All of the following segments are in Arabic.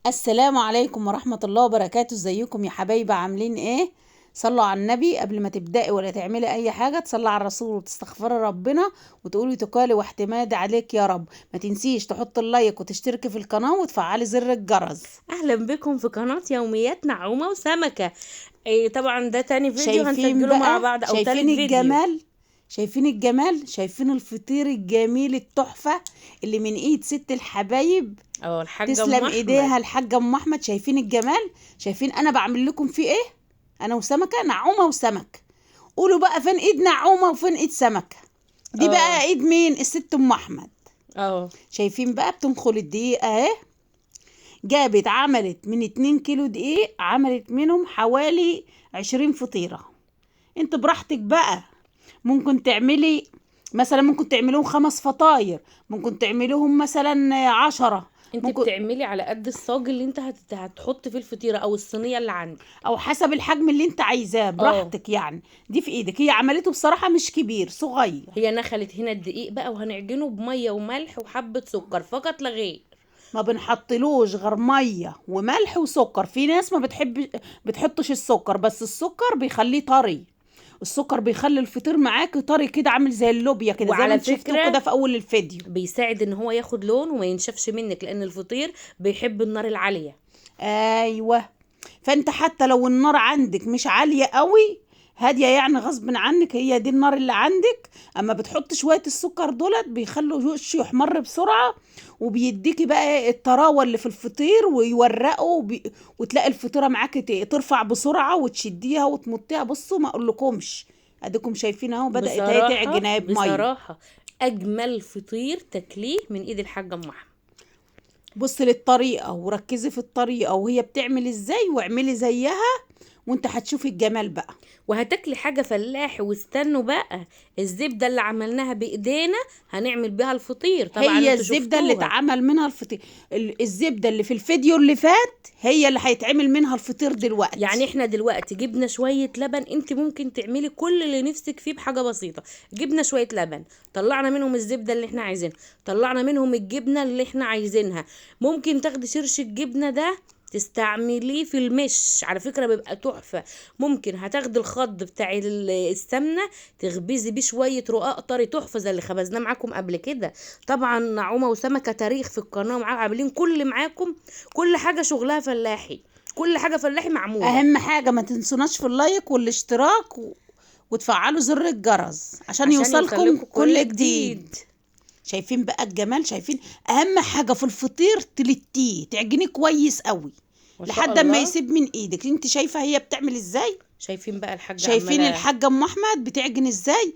السلام عليكم ورحمة الله وبركاته. ازيكم يا حبايبي؟ عاملين ايه؟ صلوا على النبي قبل ما تبدأي ولا تعملي اي حاجة. تصلي على الرسول وتستغفري ربنا وتقولي تقالي واحتمادي عليك يا رب. ما تنسيش تحط اللايك وتشتركي في القناة وتفعلي زر الجرس. اهلا بكم في قناة يوميات نعومة وسمكة. طبعا ده تاني فيديو شايفين هنسجله مع بقى؟ بعض او شايفين تالت فيديو. الجمال؟ شايفين الجمال؟ شايفين الفطير الجميل التحفة اللي من ايد ست الحبايب؟ الحاجة تسلم ام ايديها احمد. الحاجة ام احمد. شايفين الجمال؟ شايفين انا بعمل لكم فيه ايه؟ انا وسمكة، نعومة وسمك. قولوا بقى فين ايد نعومة وفين ايد سمكة؟ دي بقى ايد مين؟ الست ام احمد. شايفين بقى؟ بتنخل الدقيق اهي. جابت عملت من 2 كيلو دقيق، عملت منهم حوالي 20 فطيرة. انت براحتك بقى، ممكن تعملي مثلا، ممكن تعملوهم 5 فطاير، ممكن تعملوهم مثلا 10. انت بتعملي على قد الصاج اللي انت هتحط فيه الفطيرة او الصينية اللي عندك، او حسب الحجم اللي انت عايزاه براحتك. يعني دي في ايدك. هي عملته بصراحة مش كبير، صغير. هي نخلت هنا الدقيق بقى وهنعجنه بمية وملح وحبة سكر فقط لا غير. ما بنحطلوش غير ميه وملح وسكر. في ناس ما بتحطش السكر، بس السكر بيخليه طري. السكر بيخلي الفطير معاكي طري كده، عامل زي اللوبيا كده، زي ما وعلى انت شفتوه كده في اول الفيديو. بيساعد ان هو ياخد لون وما ينشفش منك، لان الفطير بيحب النار العالية. ايوه. فانت حتى لو النار عندك مش عالية قوي، هادية يعني غصب عنك، هي دي النار اللي عندك، اما بتحط شوية السكر دولت بيخلوا وشه يحمر بسرعة، وبيديكي بقى الطراوة اللي في الفطير ويورقوا وتلاقي الفطيرة معاكي ترفع بسرعة وتشديها وتمطيها. بصوا ما اقولكمش، اديكم شايفين اهو بدأت هي تعجن اهي بمية. بصراحة اجمل فطير تاكليه من ايد الحاجة ام احمد. بصي للطريقة وركزي في الطريقة وهي بتعمل ازاي، واعملي زيها وانت هتشوفي الجمال بقى. وهتاكلي حاجة فلاحي. واستنوا بقى، الزبدة اللي عملناها بايدينا هنعمل بيها الفطير. طبعا هي انتوا الزبدة اللي شفتوها. اتعمل منها الفطير. الزبدة اللي في الفيديو اللي فات هي اللي هيتعمل منها الفطير دلوقتي. يعني احنا دلوقتي جبنا شوية لبن. انت ممكن تعملي كل اللي نفسك فيه بحاجة بسيطة. جبنا شوية لبن، طلعنا منهم الزبدة اللي احنا عايزينها، طلعنا منهم الجبنة اللي احنا عايزينها. ممكن تاخدي شرش الجبنة ده تستعمليه في المش، على فكرة بيبقى تحفة. ممكن هتاخدي الخض بتاع السمنة تخبزي بيه شوية رقاق طري تحفة زي اللي خبزناه معاكم قبل كده. طبعا نعومة وسمكة تاريخ في القناة، معاكم عاملين كل معاكم كل حاجة شغلها فلاحي، كل حاجة فلاحي معمولة. اهم حاجة ما تنسوناش في اللايك والاشتراك وتفعلوا زر الجرس عشان يوصلكم كل جديد. شايفين بقى الجمال؟ شايفين؟ اهم حاجة في الفطير تلتيه، تعجنيه كويس قوي لحد ما يسيب من ايدك. انت شايفة هي بتعمل ازاي؟ شايفين بقى الحاجة شايفين الحاجة ام احمد بتعجن ازاي؟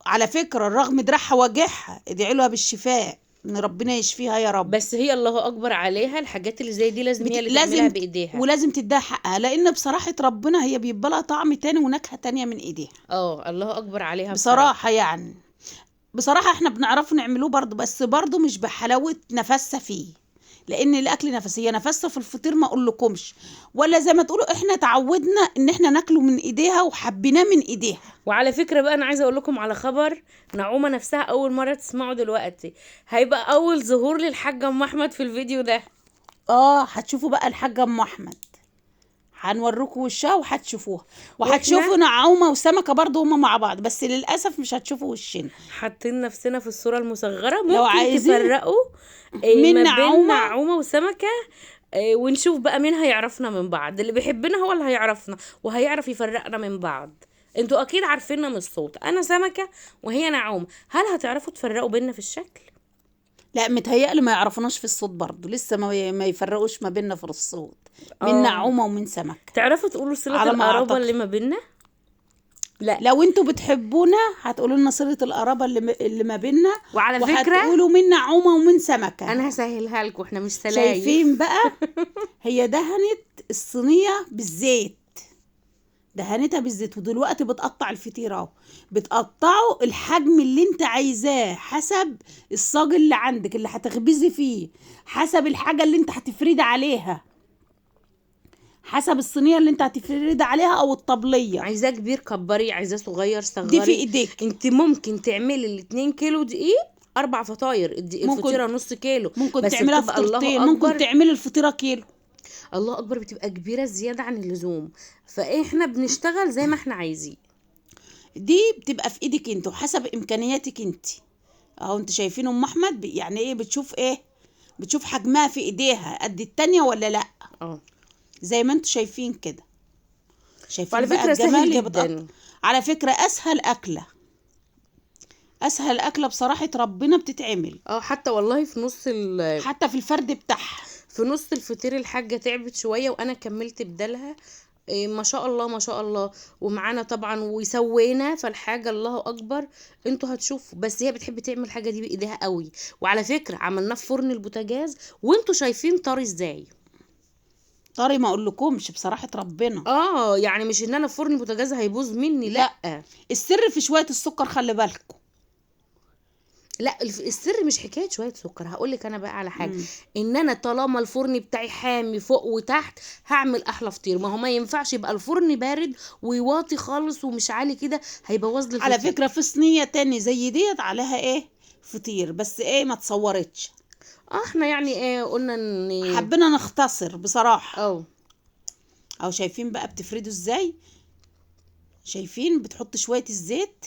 على فكرة رغم دراعها وجعها، ادعي لها بالشفاء ان ربنا يشفيها يا رب. بس هي الله اكبر عليها. الحاجات اللي زي دي لازم هي اللي تعملها بايديها، ولازم تديها حقها، لان بصراحة ربنا هي بيبقى لها طعم تاني ونكهة تانية من ايديها. الله اكبر عليها بصراحة يعني. بصراحة احنا بنعرف نعملوه برضو، بس برضو مش بحلاوة نفسها فيه، لان الاكل نفسيه نفسها في الفطير ما اقولكمش. ولا زي ما تقولوا احنا تعودنا ان احنا ناكله من ايديها وحبيناه من ايديها. وعلى فكرة بقى انا عايزة اقول لكم على خبر. نعومة نفسها اول مرة تسمعوا دلوقتي، هيبقى اول ظهور للحاجة ام احمد في الفيديو ده. هتشوفوا بقى الحاجة ام احمد، هنوريكم وشها وهتشوفوها، وهتشوفوا نعومة وسمكة برضو هما مع بعض، بس للأسف مش هتشوفوا وشنا. حاطين نفسنا في الصورة المصغرة. لو ممكن عايزين تفرقوا من ما بين نعومة وسمكة، ونشوف بقى مين هيعرفنا من بعض. اللي بيحبنا هو اللي هيعرفنا وهيعرف يفرقنا من بعض. انتوا اكيد عارفيننا من الصوت، انا سمكة وهي نعومة. هل هتعرفوا تفرقوا بيننا في الشكل؟ لا، متهيألي ما يعرفوناش في الصوت برضو، لسه ما يفرقوش ما بيننا في الصوت من نعومة ومن سمكة. تعرفوا تقولوا صلة القرابة اللي ما بيننا؟ لا، لو انتوا بتحبونا هتقولوا لنا صلة القرابة اللي ما بيننا. وعلى فكرة وهتقولوا من نعومة ومن سمكة. انا هسهلها لكم، احنا مش سلايف. شايفين بقى؟ هي دهنت الصينية بالزيت، دهنتها بالزيت، ودلوقتي بتقطع الفطيرة اهو. بتقطعه الحجم اللي انت عايزاه حسب الصاج اللي عندك اللي هتخبزي فيه، حسب الحاجة اللي انت هتفردي عليها، حسب الصينيه اللي انت هتفرد عليها او الطبليه. عايزاه كبير كبري، عايزاه صغير صغري، دي في ايديك. انت ممكن تعملي 2 كيلو دقيق 4 فطاير. الفطيره نص كيلو، ممكن تعملها فطيرتين، ممكن تعملي الفطيره كيلو. الله اكبر بتبقى كبيره زياده عن اللزوم، فاحنا بنشتغل زي ما احنا عايزين. دي بتبقى في ايدك انت وحسب امكانياتك انت. اهو انت شايفين ام احمد يعني ايه، بتشوف ايه، بتشوف حجمها في ايديها قد التانية ولا لا، اه زي ما انتوا شايفين كده. شايفين وعلى بقى فكره سهل الجمال هي جدا. على فكرة اسهل اكلة، اسهل اكلة بصراحة ربنا بتتعمل. اه حتى والله حتى في الفرد بتاعها. في نص الفطير الحاجه تعبت شويه وانا كملت بدالها. إيه ما شاء الله ما شاء الله. ومعانا طبعا وسوينا فالحاجه الله اكبر. انتوا هتشوفوا، بس هي بتحب تعمل الحاجه دي بايديها قوي. وعلى فكره عملناه في فرن البوتاجاز وانتوا شايفين طري ازاي. طري ما اقولكمش بصراحة ربنا. اه يعني مش ان انا في فرن البوتاجاز هيبوظ مني، لا. السر في شوية السكر، خلي بالكم. لا السر مش حكايه شويه سكر، هقول لك انا بقى على حاجه. مم. ان انا طالما الفرن بتاعي حامي فوق وتحت هعمل احلى فطير. ما هو ما ينفعش يبقى الفرن بارد ويواطي خالص ومش عالي كده، هيبوظ لي على الفطير. فكرة في صينية تاني زي ديت عليها ايه فطير، بس ايه ما اتصورتش. احنا يعني ايه قلنا ان حبينا نختصر بصراحة. اه او شايفين بقى بتفردوا ازاي، شايفين بتحط شوية الزيت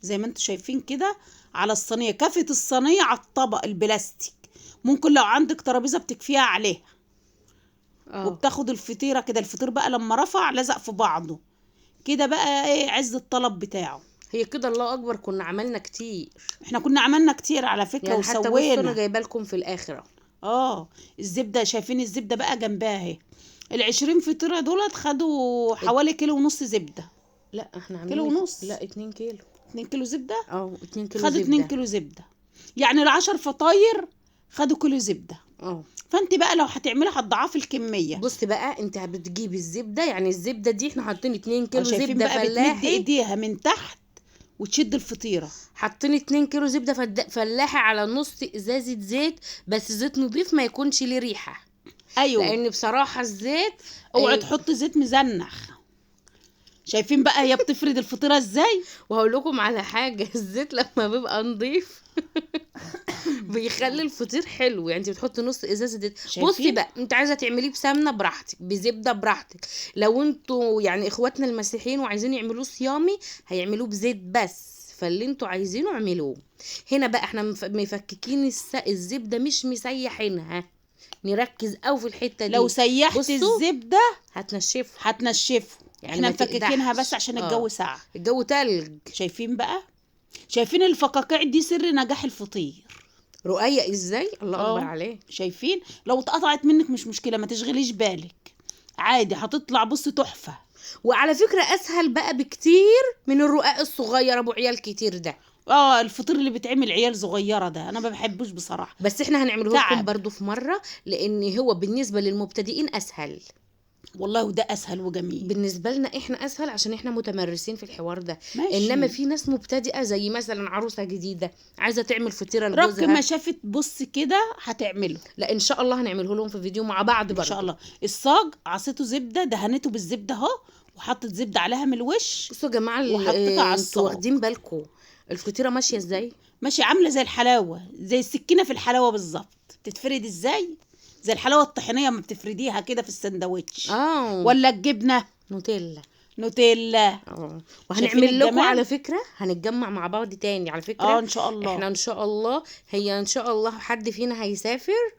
زي ما انتوا شايفين كده على الصينية، كافة الصينية على الطبق البلاستيك. ممكن لو عندك ترابيزة بتكفيها عليها. اه وبتاخد الفطيرة كده، الفطير بقى لما رفع لزق في بعضه كده بقى ايه عز الطلب بتاعه. هي كده الله اكبر كنا عملنا كتير. احنا كنا عملنا كتير على فكرة يعني حتى بصوا انا وسوينا. جايبه لكم في الاخر. الزبدة شايفين الزبدة بقى جنبها اهي. 20 فطيرة دولت خدوا حوالي كيلو ونص زبدة. لا احنا كيلو عاملين ونص. لا 2 كيلو. 2 كيلو زبدة. 2 كيلو خدوا 2 كيلو زبدة، يعني ال10 فطاير خدوا كيلو زبدة. اه فانت بقى لو هتعملي هتضعفي الكمية. بصي بقى انت بتجيبي الزبده، يعني الزبده دي احنا حاطين 2 كيلو شايفين زبده بقى بتمد فلاحي. ايديها من تحت وتشد الفطيرة. حاطين 2 كيلو زبده فلاحي على نص ازازه زيت، بس زيت نضيف ما يكونش ليه ريحه. ايوه، لان بصراحه الزيت اوعي تحطي زيت مزنخ. شايفين بقى هي بتفرد الفطيرة ازاي. وهقول لكم على حاجه الزيت لما بيبقى نضيف بيخلي الفطير حلو. يعني انت بتحطي نص ازازه زيت. شايفين؟ بصي بقى انت عايزه تعمليه بسمنه براحتك، بزبده براحتك. لو انتوا يعني اخواتنا المسيحيين وعايزين يعملوه صيامي هيعملوه بزيت بس، فاللي انتوا عايزينه اعملوه. هنا بقى احنا مفككين الزبده مش مسيحينها. نركز قوي في الحته دي. لو سيحت بصوا الزبدة هتنشفه. هتنشفه. يعني احنا ما مفككينها تقدحش. بس عشان الجو ساقع. الجو تلج. شايفين بقى، شايفين الفقاقيع دي سر نجاح الفطير. رقيق ازاي، الله اكبر عليه. شايفين لو اتقطعت منك مش مشكلة، ما تشغليش بالك، عادي هتطلع بص تحفة. وعلى فكرة اسهل بقى بكتير من الرقاق الصغير ابو عيال كتير ده. الفطير اللي بيتعمل عيال صغيرة ده انا ما بحبوش بصراحة. بس احنا هنعمله لكم تعب. برضو في مرة، لان هو بالنسبة للمبتدئين اسهل. والله وده اسهل وجميل. بالنسبة لنا احنا اسهل عشان احنا متمرسين في الحوار ده. ماشي. انما في ناس مبتدئة زي مثلا عروسة جديدة عايزة تعمل فطيرة رك لجوزها. ما شافت بص كده هتعمله. لا ان شاء الله هنعمله لهم في فيديو مع بعض برضو. ان شاء الله. الصاج عصيته زبدة، دهنته بالزبدة اهو، وحطت زبدة عليها من الوش. بصوا يا جماعة وحطيتها على انتوا الصاج. واخدين بالكم الفطيرة ماشية ازاي؟ ماشي عاملة زي الحلاوة، زي السكينة في الحلاوة بالظبط. تتفرد ازاي؟ زي الحلاوة الطحينية ما بتفرديها كده في السندوتش. ولا الجبنة نوتيلا. نوتيلا. شايفين وهنعمل لكم الجمال؟ على فكرة هنتجمع مع بعض تاني على فكرة. ان شاء الله. احنا ان شاء الله هي ان شاء الله حد فينا هيسافر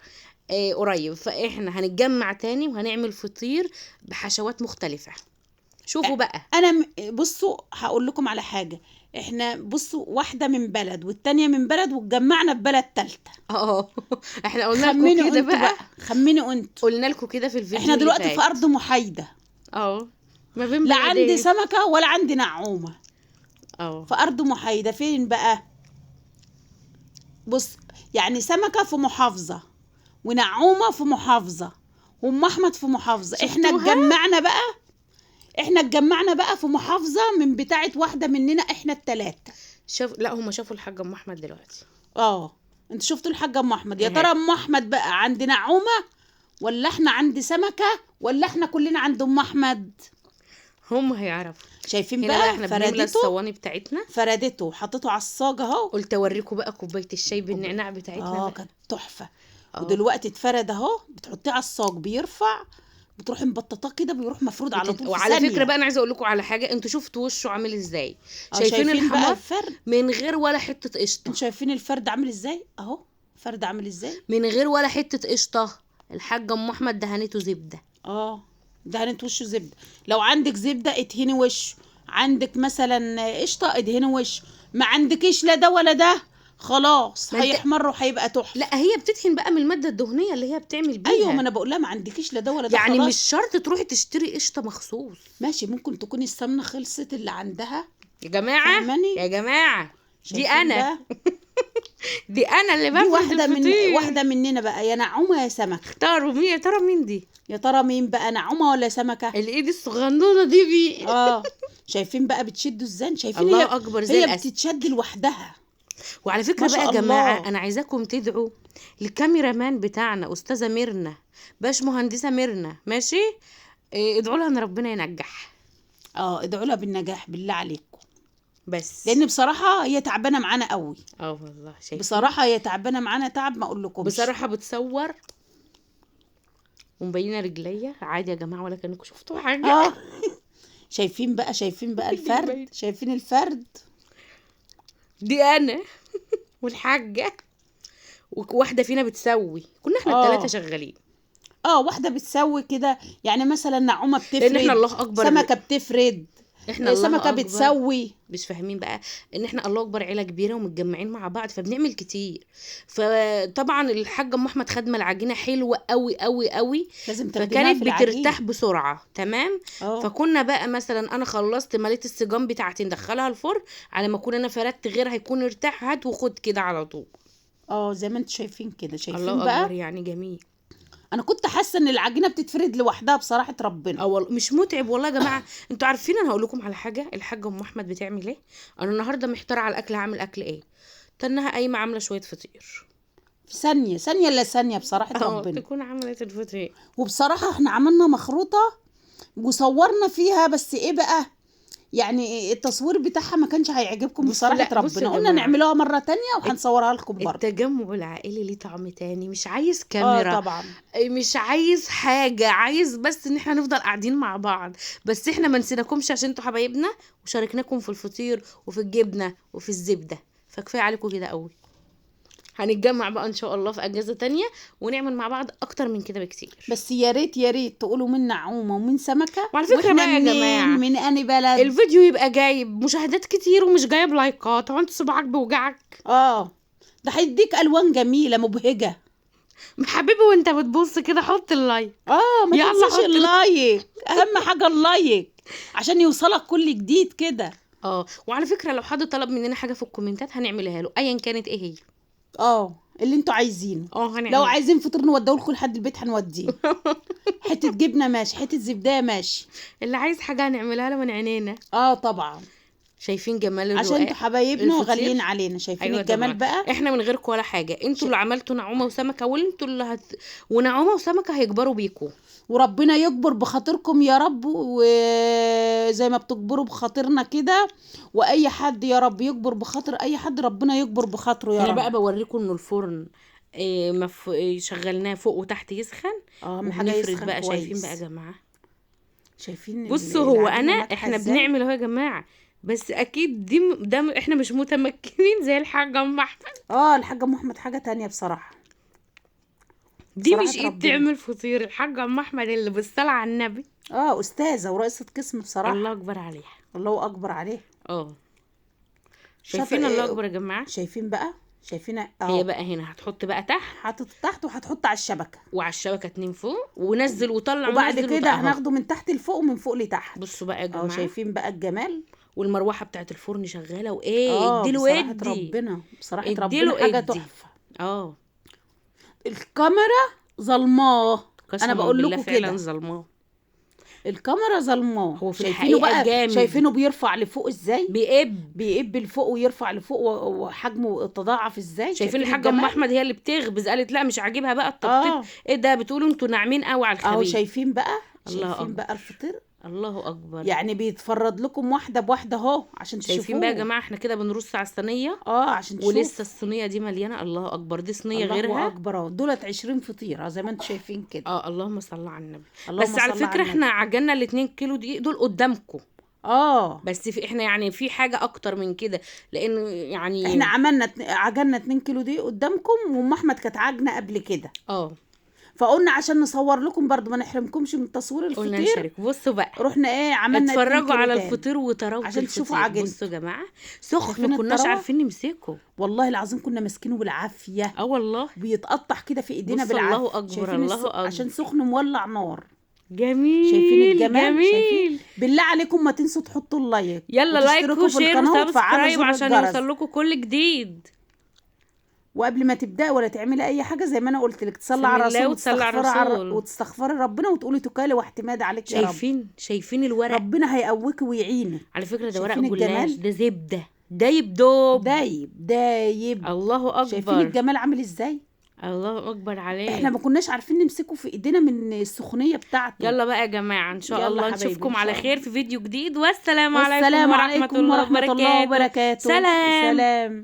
قريب، فاحنا هنتجمع تاني وهنعمل فطير بحشوات مختلفة. شوفوا بقى. انا بصوا هقول لكم على حاجة. احنا بصوا واحدة من بلد والتانية من بلد واتجمعنا ببلد تالتة. احنا قلنا لكم كده بقى. خمنوا انتوا. قلنا لكم كده في الفيديو احنا اللي دلوقتي فات. في ارض محايدة. ما بين لا عندي بلدين. سمكة ولا عندي نعومة. في ارض محايدة فين بقى؟ بص، يعني سمكة في محافظة ونعومة في محافظة وام احمد في محافظة. احنا اتجمعنا بقى في محافظة من بتاعة واحدة مننا احنا التلاتة. لا هم شافوا الحاج ام احمد دلوقتي. انت شفتوا الحاجة ام احمد. يا ترى ام احمد بقى عند نعومة ولا احنا عند سمكة ولا احنا كلنا عند ام احمد؟ هم هيعرفوا. شايفين هنا بقى احنا بنملى الصواني بتاعتنا. فردته وحطيته على الصاج اهو. قلت اوريكم بقى كوبايه الشاي بالنعناع بتاعتنا. كانت تحفه. ودلوقتي اتفرد اهو، بتحطيه على الصاج بيرفع، بتروحي مبططاه كده بيروح مفرود على طول في وعلى ثانية. فكره بقى انا عايزه اقول لكم على حاجه، انتوا شفتوا وشه عامل ازاي؟ شايفين بقى الحمار الفرد؟ من غير ولا حته قشطه. انتوا شايفين الفرد عامل ازاي اهو؟ فرد عامل ازاي من غير ولا حته قشطه. الحاجه ام احمد دهنته زبده. دهنت وشه زبده. لو عندك زبده ادهني وشه، عندك مثلا قشطه ادهني وشه، ما عندكيش لا ده ولا ده خلاص هيحمر وهيبقى تحفه. لا هي بتدهن بقى من الماده الدهنيه اللي هي بتعمل بيها. ايوه، ما انا بقول لها ما عندكيش لا ده ولا ده يعني خلاص. مش شرط تروحي تشتري قشطه مخصوص. ماشي، ممكن تكون السمنه خلصت اللي عندها. يا جماعه فهماني؟ يا جماعه دي شايفين انا بقى؟ دي انا اللي دي بفرد الفطير. واحده مننا بقى، يا نعومه يا سمكه. اختاروا مين يا ترى؟ مين دي؟ يا ترى مين بقى، نعومه ولا سمكه؟ الايد الصغنونه دي بي. شايفين بقى بتشدوا ازاي؟ شايفين الله هي اكبر زي هي الأسد. بتتشد لوحدها. وعلى فكره ما بقى شاء يا جماعه الله. انا عايزاكم تدعوا الكاميرا مان بتاعنا استاذه ميرنا، باش مهندسه ميرنا، ماشي؟ ادعوا لها ان ربنا ينجح. ادعوا لها بالنجاح بالله عليكم، بس لان بصراحه هي تعبانه معانا قوي. والله شايف، بصراحه هي تعبانه معانا تعب ما اقول لكم. بصراحه بتصور ومبينه رجليا عادي يا جماعه، ولا كانكم شفتوا حاجه. شايفين بقى الفرد؟ شايفين الفرد؟ دي انا والحاجه وواحده فينا بتسوي، كنا احنا الثلاثه شغالين. واحده بتسوي كده، يعني مثلا نعومه بتفرد، لان احنا الله اكبر سمكه بتفرد، احنا الله سمكه أكبر. بتسوي. مش فاهمين بقى ان احنا الله اكبر عيله كبيره ومتجمعين مع بعض، فبنعمل كتير. فطبعا الحاجه ام احمد خدمه العجينه حلوه قوي قوي قوي، لازم تخدمها فكانت في العجين. بترتاح بسرعه. تمام. فكنا بقى مثلا انا خلصت مليت السجان بتاعتي ندخلها الفرن، على ما اكون انا فردت غيرها هيكون ارتاح، هات وخد كده على طول. زي ما انتم شايفين كده. شايفين الله بقى؟ اكبر يعني جميل. انا كنت حاسه ان العجينه بتتفرد لوحدها بصراحه ربنا. والله مش متعب والله يا جماعه. انتوا عارفين انا هقول لكم على حاجه، الحاجه ام احمد بتعمل ايه؟ انا النهارده محتاره على الاكل، هعمل اكل ايه؟ تنها قايمه عامله شويه فطير في ثانيه الا ثانيه بصراحه ربنا تكون عملت الفطير. وبصراحه احنا عملنا مخروطه وصورنا فيها، بس ايه بقى، يعني التصوير بتاعها ما كانش هيعجبكم بصراحه ربنا. قلنا نعملوها مره تانية وهنصورها لكم برضه. التجمع العائلي ليه طعم تاني، مش عايز كاميرا. طبعا مش عايز حاجه، عايز بس ان احنا نفضل قاعدين مع بعض. بس احنا ما نسيناكمش عشان انتوا حبايبنا، وشاركناكم في الفطير وفي الجبنه وفي الزبده، فكفايه عليكم كده قوي. هنتجمع بقى ان شاء الله في اجازه تانية ونعمل مع بعض اكتر من كده بكتير. بس يا ريت تقولوا من نعومه ومن سمكه. وعلى فكره بقى يا جماعه، من اني بلد الفيديو يبقى جايب مشاهدات كتير ومش جايب لايكات، هو انت صباعك بيوجعك؟ ده هيديك الوان جميله مبهجه حبيبي وانت بتبص كده حط اللايك. ما تنساش اللايك، اهم حاجه اللايك عشان يوصلك كل جديد كده. وعلى فكره لو حد طلب مننا حاجه في الكومنتات هنعملها له ايا كانت ايه هي. اللي انتوا عايزينه. لو عايزين فطير نوديه لكم لحد البيت هنوديه. حته جبنه ماشي، حته زبده ماشي، اللي عايز حاجه هنعملها له من عينينا. طبعا. شايفين جمال الرقاق عشان انتوا حبايبنا وغاليين علينا. شايفين الجمال بقى؟ احنا من غيركم ولا حاجه، انتوا اللي عملتوا نعومه وسمكه، وانتوا اللي ونعومه وسمكه هيكبروا بيكم، وربنا يكبر بخاطركم يا رب، وزي ما بتكبروا بخاطرنا كده، واي حد يا رب يكبر بخاطر اي حد ربنا يكبر بخاطره يا رب. انا بقى بوريكم انه الفرن شغلناه فوق وتحت يسخن. بنفرد بقى كويس. شايفين بقى يا جماعه؟ شايفين؟ بصوا هو احنا بنعمل اهو يا جماعه، بس اكيد ده احنا مش متمكنين زي الحاجه ام احمد. الحاجه ام احمد حاجه تانية بصراحه. دي مش ايد تعمل فطير، الحاجه ام احمد اللي بالصلاه على النبي. استاذه ورئيسه قسم بصراحه. الله اكبر عليها. الله اكبر عليه. شايفين الله اكبر يا جماعه؟ شايفين بقى؟ شايفين هي بقى هنا هتحط بقى تحت، حاطط تحت وهتحط على الشبكه، وعلى الشبكه 2 فوق، ونزل وطلع، وبعد كده هناخده من تحت لفوق ومن فوق لتحت. بصوا بقى يا جماعه، شايفين بقى الجمال؟ والمروحه بتاعت الفرن شغاله، وايه اديله ادي ربنا بصراحه ربنا حاجه تحفه. الكاميرا ظلماه، انا بقول لكم كده فعلا ظلماه، الكاميرا ظلماه. هو في شايفينه بقى جامد. شايفينه بيرفع لفوق ازاي، بيقب لفوق ويرفع لفوق وحجمه تضاعف ازاي. شايفين الحاجه ام احمد هي اللي بتغبز، قالت لا مش عاجبها بقى التبطيط. ايه ده بتقولوا انتوا ناعمين قوي على الخبيث. شايفين بقى؟ شايفين بقى الفطير؟ الله اكبر. يعني بيتفرد لكم واحده بواحده اهو عشان تشوفوه. شايفين بقى يا جماعه احنا كده بنرص على الصينيه عشان تشوفوا. ولسه الصينيه دي مليانه. الله اكبر، دي صينيه الله غيرها. اكبر اهو، دولت 20 فطيره زي ما انتم شايفين كده. اللهم صل على النبي. اللهم بس على صل على فكره النبي. احنا عجلنا ال2 كيلو دي دول قدامكم. بس احنا يعني في حاجه اكتر من كده، لان يعني احنا عجلنا 2 كيلو دي قدامكم، وام احمد كانت عاجنه قبل كده. فقلنا عشان نصور لكم برضو ما نحرمكمش من تصوير الفطير، قلنا نشارك. بصوا بقى، رحنا عملنا اتفرجوا على الفطير وطراوه عشان تشوفوا الفطير. عجينته. بصوا يا جماعه سخن، ما كناش عارفين نمسكه والله العظيم، كنا ماسكينه بالعافيه. والله بيتقطع كده في ايدينا بالعافيه. الله اكبر الله اكبر، عشان سخن مولع نار. جميل. شايفين الجمال؟ جميل. شايفين؟ بالله عليكم ما تنسوا تحطوا اللايك، يلا لايك وشير وسبسكرايب عشان الجرس. يوصل لكم كل جديد. وقبل ما تبداي ولا تعملي اي حاجه، زي ما انا قلت لك، تصلي على الرسول وتستغفري ربنا وتقولي توكالي واعتماد عليك يا رب. شايفين الورق؟ ربنا هيقويكي ويعينك. على فكره ده ورق جلاش، ده زبده دايب دوب دايب. الله اكبر. شايفين الجمال عامل ازاي؟ الله اكبر عليك. احنا ما كناش عارفين نمسكه في ايدينا من السخونيه بتاعته. يلا بقى يا جماعه، ان شاء الله نشوفكم على خير في فيديو جديد، والسلام عليكم ورحمه الله وبركاته. سلام.